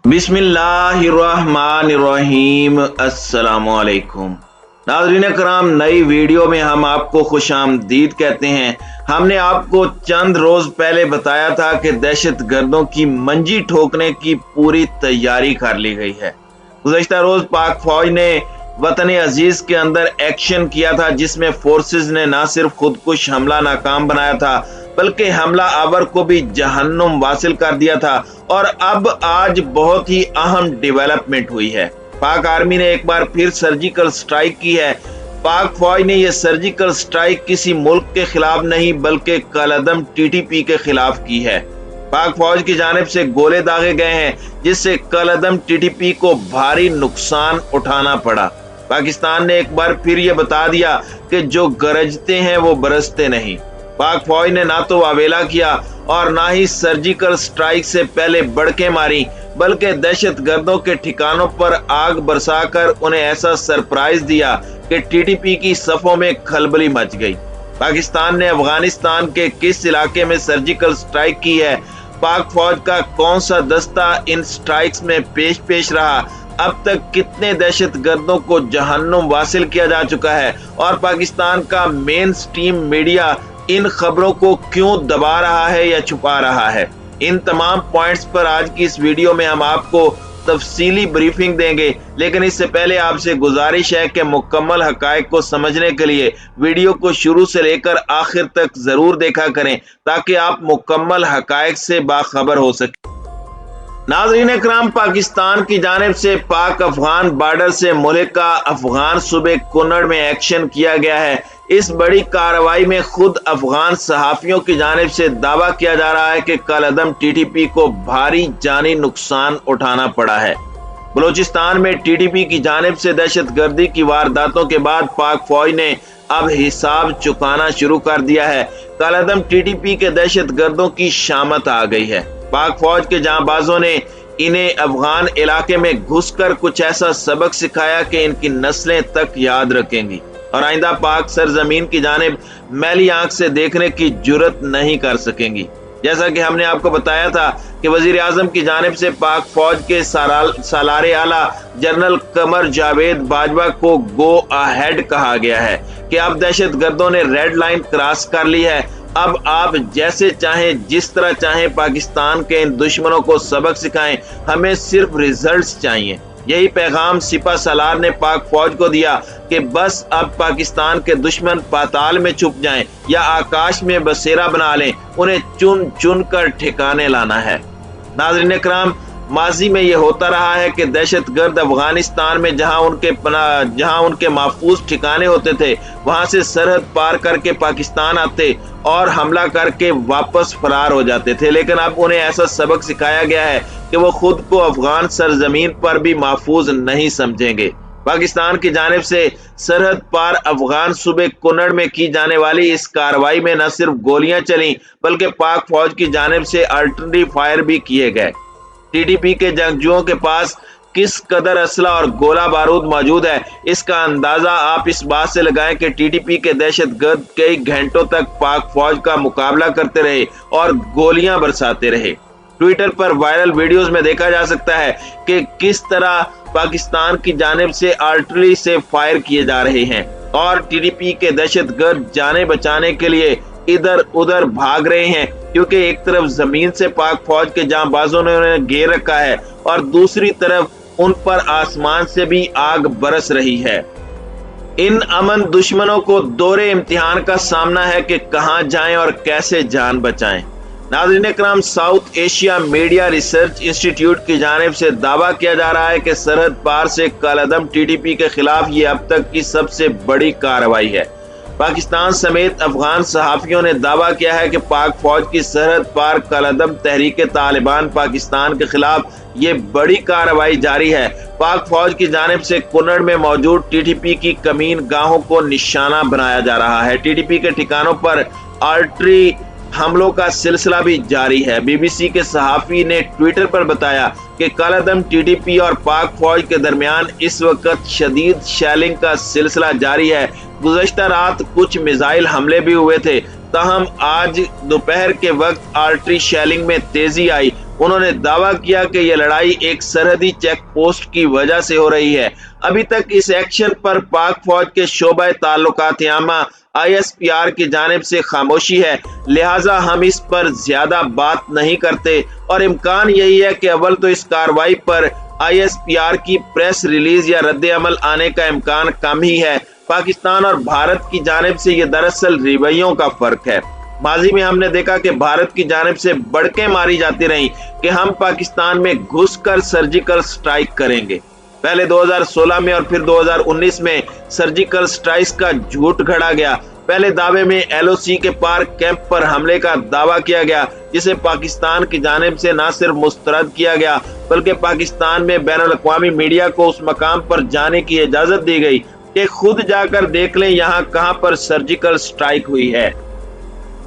बिस्मिल्लाहिर्रहमानिर्रहीम। अस्सलामुअलैकुम नाज़रीन कराम, नई वीडियो में हम आपको खुशामदीद कहते हैं। हमने आपको चंद रोज पहले बताया था कि दहशत गर्दों की मंजी ठोकने की पूरी तैयारी कर ली गई है। गुज़श्ता रोज पाक फौज ने वतन अजीज के अंदर एक्शन किया था, जिसमें फोर्सेस ने न सिर्फ खुदकुश हमला नाकाम बनाया था बल्कि हमला आवर को भी जहन्नुम वासिल कर दिया था। और अब आज बहुत ही अहम डेवलपमेंट हुई है। पाक आर्मी ने एक बार फिर सर्जिकल स्ट्राइक की है। पाक फौज ने यह सर्जिकल स्ट्राइक किसी मुल्क के खिलाफ नहीं बल्कि कलअदम टीटीपी के खिलाफ की है। पाक फौज की जानिब से गोले दागे गए हैं, जिससे कलअदम टीटीपी को भारी नुकसान उठाना पड़ा। पाकिस्तान ने एक बार फिर यह बता दिया कि जो गरजते हैं वो बरसते नहीं। पाक फौज ने ना तो वावेला किया और ना ही सर्जिकल स्ट्राइक से पहले बड़के मारी, बल्कि दहशत गर्दों के ठिकानों पर आग बरसाकर उन्हें ऐसा सरप्राइज दिया कि टीटीपी की सफों में खलबली मच गई। पाकिस्तान ने अफगानिस्तान के किस इलाके में सर्जिकल स्ट्राइक की है, पाक फौज का कौन सा दस्ता इन स्ट्राइक्स में पेश रहा, अब तक कितने दहशत गर्दों को जहन्नुम वासिल किया जा चुका है और पाकिस्तान का मेन स्ट्रीम मीडिया इन खबरों को क्यों दबा रहा है या छुपा रहा है, इन तमाम पॉइंट्स पर आज की इस वीडियो में हम आपको तफसीली ब्रीफिंग देंगे। लेकिन इससे पहले आपसे गुजारिश है कि मुकम्मल हकायक को समझने के लिए वीडियो को शुरू से लेकर आखिर तक जरूर देखा करें, ताकि आप मुकम्मल हकायक से बाखबर हो सके। नाज़रीन इकराम, पाकिस्तान की जानिब से पाक अफगान बॉर्डर से मुल्का अफगान सूबे कुन्नड़ में एक्शन किया गया है। इस बड़ी कार्रवाई में खुद अफगान सहाफियों की जानिब से दावा किया जा रहा है कि कलअदम टीटीपी को भारी जानी नुकसान उठाना पड़ा है। बलूचिस्तान में टीटीपी की जानिब से दहशत गर्दी की वारदातों के बाद पाक फौज ने अब हिसाब चुकाना शुरू कर दिया है। कलअदम टीटीपी के दहशत गर्दों की शामत आ गई है। पाक फौज के जांबाजों ने इन्हें अफगान इलाके में घुसकर कुछ ऐसा सबक सिखाया कि इनकी नस्लें तक याद रखेंगी और आइंदा पाक सरजमीन की जानिब मैली आंख से देखने की जुर्रत नहीं कर सकेंगी। जैसा कि हमने आपको बताया था कि वजीर आजम की जानिब से पाक फौज के सालारे आला जनरल कमर जावेद बाजवा को गो अहेड कहा गया है कि अब दहशत गर्दों ने रेड लाइन क्रॉस कर ली है। अब आप जैसे चाहें, जिस तरह चाहें पाकिस्तान के इन दुश्मनों को सबक सिखाएं, हमें सिर्फ रिजल्ट्स चाहिए। यही पैगाम सिपा सलार ने पाक फौज को दिया कि बस अब पाकिस्तान के दुश्मन पाताल में छुप जाएं या आकाश में बसेरा बना लें, उन्हें चुन चुन कर ठिकाने लाना है। नाज़रीन इकराम, माजी में यह होता रहा है कि दहशत गर्द अफगानिस्तान में जहां उनके महफूज ठिकाने होते थे, वहां से सरहद पार करके पाकिस्तान आते और हमला करके वापस फरार हो जाते थे। लेकिन अब उन्हें ऐसा सबक सिखाया गया है कि वो खुद को अफगान सरजमीन पर भी महफूज नहीं समझेंगे। पाकिस्तान की जानिब से सरहद पार अफगान सूबे कुन्नड़ में की जाने वाली इस कार्रवाई में न सिर्फ गोलियां चली बल्कि पाक फौज की जानिब से आर्टिलरी फायर भी किए गए। टीटीपी के जंगजुओं के पास किस कदर असला और गोला बारूद मौजूद है, इसका अंदाजा आप इस बात से लगाएं कि टीटीपी के दहशत गर्द कई घंटों तक पाक फौज का मुकाबला करते रहे और गोलियां बरसाते रहे। ट्विटर पर वायरल वीडियोस में देखा जा सकता है कि किस तरह पाकिस्तान की जानिब से आर्टिलरी से फायर किए जा रहे हैं और टीटीपी के दहशत गर्द जाने बचाने के लिए इधर उधर भाग रहे हैं, क्योंकि एक तरफ जमीन से पाक फौज के जांबाजों ने उन्हें घेर रखा है और दूसरी तरफ उन पर आसमान से भी आग बरस रही है। इन अमन दुश्मनों को दौरे इम्तिहान का सामना है कि कहां जाएं और कैसे जान बचाएं। नाज़रीन इकराम, south Asia media research institute की जानिब से दावा किया जा रहा है कि सरहद पार से कलअदम टीटीपी के खिलाफ ये अब तक की सबसे बड़ी कार्रवाई है। पाकिस्तान समेत अफगान सहाफियों ने दावा किया है कि पाक फौज की सरहद पार कलअदम तहरीक तालिबान पाकिस्तान के खिलाफ ये बड़ी कार्रवाई जारी है। पाक फौज की जानिब से कुन्नड़ में मौजूद टीटीपी की कमीन गाहों को निशाना बनाया जा रहा है। टीटीपी के ठिकानों पर आर्टिलरी हमलों का सिलसिला भी जारी है। बीबीसी के सहाफी ने ट्विटर पर बताया कि कलअदम टीटीपी और पाक फौज के दरमियान इस वक्त शदीद शेलिंग का सिलसिला जारी है। गुज़श्ता रात कुछ मिसाइल हमले भी हुए थे, ताहम आज दोपहर के वक्त आर्टिलरी शेलिंग में तेजी आई। उन्होंने दावा किया कि यह लड़ाई एक सरहदी चेक पोस्ट की वजह से हो रही है। अभी तक इस एक्शन पर पाक फौज के शोबा ताल्लुकात आमा ISPR की जानिब से खामोशी है, लिहाजा हम इस पर ज्यादा बात नहीं करते और इम्कान यही है कि अव्वल तो इस कार्रवाई पर ISPR की प्रेस रिलीज या रद्द अमल आने का इम्कान कम ही है। पाकिस्तान और भारत की जानिब से ये दरअसल रवैयों का फर्क है। माजी में हमने देखा कि भारत की जानिब से बड़कें मारी जाती रहीं कि हम पाकिस्तान में घुसकर सर्जिकल स्ट्राइक करेंगे। पहले 2016 में और फिर 2019 में सर्जिकल स्ट्राइक का झूठ गढ़ा गया। पहले दावे में LOC के पार कैंप पर हमले का दावा किया गया, जिसे पाकिस्तान की जानिब से न सिर्फ मुस्तरद किया गया बल्कि पाकिस्तान में बैनुल-अक़वामी मीडिया को उस मकाम पर जाने की इजाजत दी गई कि खुद जाकर देख लें यहाँ कहां पर सर्जिकल स्ट्राइक हुई है।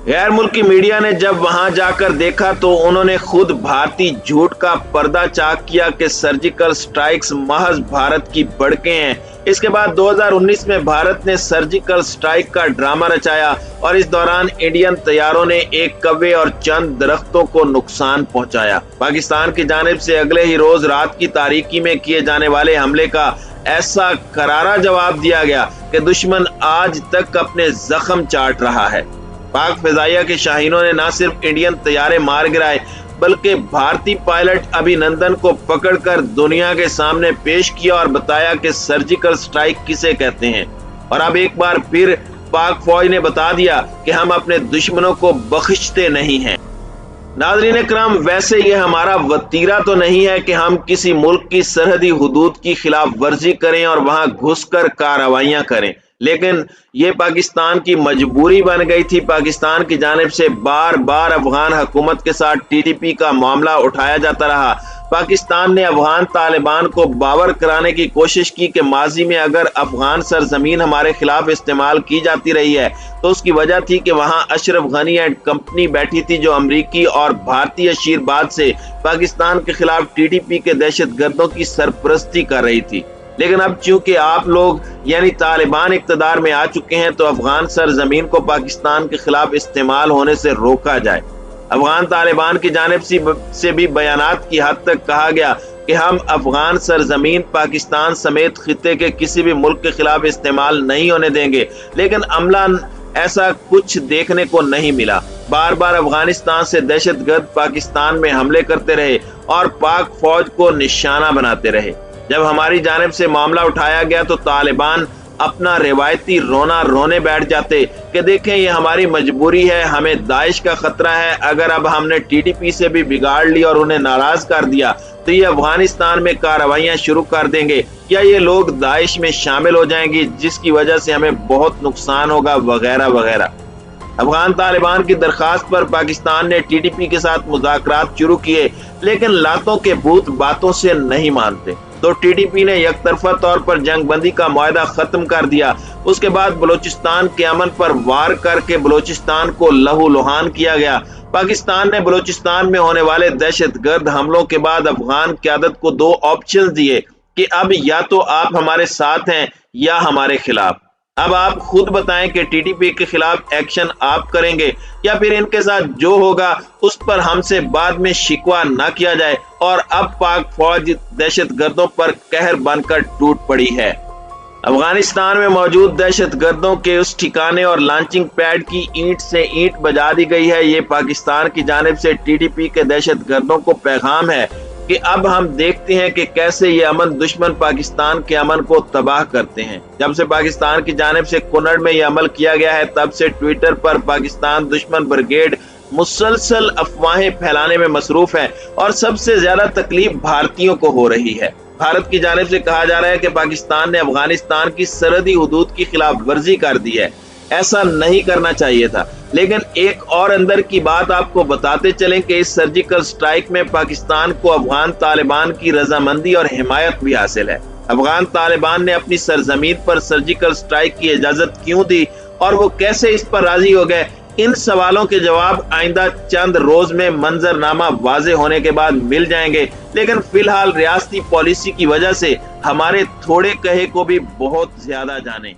गैर मुल्की मीडिया ने जब वहां जाकर देखा तो उन्होंने खुद भारतीय झूठ का पर्दा चाक किया कि सर्जिकल स्ट्राइक्स महज भारत की बड़कें हैं। इसके बाद 2019 में भारत ने सर्जिकल स्ट्राइक का ड्रामा रचाया और इस दौरान इंडियन तैयारों ने एक कौवे और चंद दरख्तों को नुकसान पहुंचाया। पाकिस्तान की जानिब से अगले ही रोज रात की तारीकी में किए जाने वाले हमले का ऐसा करारा जवाब दिया गया कि दुश्मन आज तक अपने जख्म चाट रहा है। पाक फिजाइया के शाहीनों ने न सिर्फ इंडियन तैयारे मार गिराए बल्कि भारतीय पायलट अभिनंदन को पकड़कर दुनिया के सामने पेश किया और बताया कि सर्जिकल स्ट्राइक किसे कहते हैं। और अब एक बार फिर पाक फौज ने बता दिया कि हम अपने दुश्मनों को बख्शते नहीं हैं। नाज़रीन इकराम, वैसे ये हमारा वतीरा तो नहीं है कि हम किसी मुल्क की सरहदी हुदूद की खिलाफ वर्जी करें और वहां घुसकर कार्रवाइयां करें, लेकिन ये पाकिस्तान की मजबूरी बन गई थी। पाकिस्तान की जानिब से बार बार अफगान हुकूमत के साथ TTP का मामला उठाया जाता रहा। पाकिस्तान ने अफगान तालिबान को बावर कराने की कोशिश की कि माजी में अगर अफगान सरजमीन हमारे खिलाफ इस्तेमाल की जाती रही है तो उसकी वजह थी कि वहां अशरफ गनी एंड कंपनी बैठी थी जो अमरीकी और भारतीय आशीर्वाद से पाकिस्तान के खिलाफ TTP के दहशत गर्दों की सरपरस्ती कर रही थी। लेकिन अब चूंकि आप लोग यानी तालिबान इक़्तिदार में आ चुके हैं तो अफगान सरजमीन को पाकिस्तान के खिलाफ इस्तेमाल होने से रोका जाए। अफगान तालिबान की जानिब से भी बयानात की हद तक कहा गया कि हम अफगान सरजमीन पाकिस्तान समेत खित्ते के किसी भी मुल्क के खिलाफ इस्तेमाल नहीं होने देंगे, लेकिन अमलन ऐसा कुछ देखने को नहीं मिला। बार बार अफगानिस्तान से दहशतगर्द पाकिस्तान में हमले करते रहे और पाक फौज को निशाना बनाते रहे। जब हमारी जानिब से मामला उठाया गया तो तालिबान अपना रिवायती रोना रोने बैठ जाते कि देखें ये हमारी मजबूरी है, हमें दाइश का खतरा है। अगर अब हमने TTP से भी बिगाड़ लिया और उन्हें नाराज कर दिया तो ये अफगानिस्तान में कार्रवाइयां शुरू कर देंगे या ये लोग दाइश में शामिल हो जाएंगे जिसकी वजह से हमें बहुत नुकसान होगा वगैरह वगैरह। अफगान तालिबान की दरखास्त पर पाकिस्तान ने TTP के साथ मुज़ाकरात शुरू किए, लेकिन लातों के भूत बातों से नहीं मानते। तो TTP ने यकतरफा तौर पर जंग बंदी का मुआहदा खत्म कर दिया। उसके बाद बलूचिस्तान के अमन पर वार करके बलूचिस्तान को लहूलुहान किया गया। पाकिस्तान ने बलूचिस्तान में होने वाले दहशतगर्द हमलों के बाद अफगान क़यादत को दो ऑप्शन दिए कि अब या तो आप हमारे साथ हैं या हमारे खिलाफ। अब आप खुद बताएं कि TTP के खिलाफ एक्शन आप करेंगे या फिर इनके साथ जो होगा उस पर हमसे बाद में शिकवा न किया जाए। और अब पाक फौज दहशतगर्दों पर कहर बनकर टूट पड़ी है। अफगानिस्तान में मौजूद दहशतगर्दों के उस ठिकाने और लॉन्चिंग पैड की ईंट से ईंट बजा दी गई है। ये पाकिस्तान की जानिब से TTP के दहशतगर्दों को पैगाम है कि अब हम देखते हैं कि कैसे ये अमन दुश्मन पाकिस्तान के अमन को तबाह करते हैं। जब से पाकिस्तान की जानिब से कुनड़ में यह अमल किया गया है तब से ट्विटर पर पाकिस्तान दुश्मन ब्रिगेड मुसलसल अफवाहें फैलाने में मसरूफ है और सबसे ज्यादा तकलीफ भारतीयों को हो रही है। भारत की जानिब से कहा जा रहा है कि पाकिस्तान ने अफगानिस्तान की सरहदी हुदूद की खिलाफ वर्जी कर दी है। ऐसा नहीं करना चाहिए था। लेकिन एक और अंदर की बात आपको बताते चलें कि इस सर्जिकल स्ट्राइक में पाकिस्तान को अफगान तालिबान की रजामंदी और हिमायत भी हासिल है। अफगान तालिबान ने अपनी सरजमीन पर सर्जिकल स्ट्राइक की इजाजत क्यों दी और वो कैसे इस पर राजी हो गए, इन सवालों के जवाब आइंदा चंद रोज में मंजरनामा वाजे होने के बाद मिल जाएंगे। लेकिन फिलहाल रियासती पॉलिसी की वजह से हमारे थोड़े कहे को भी बहुत ज्यादा जाने।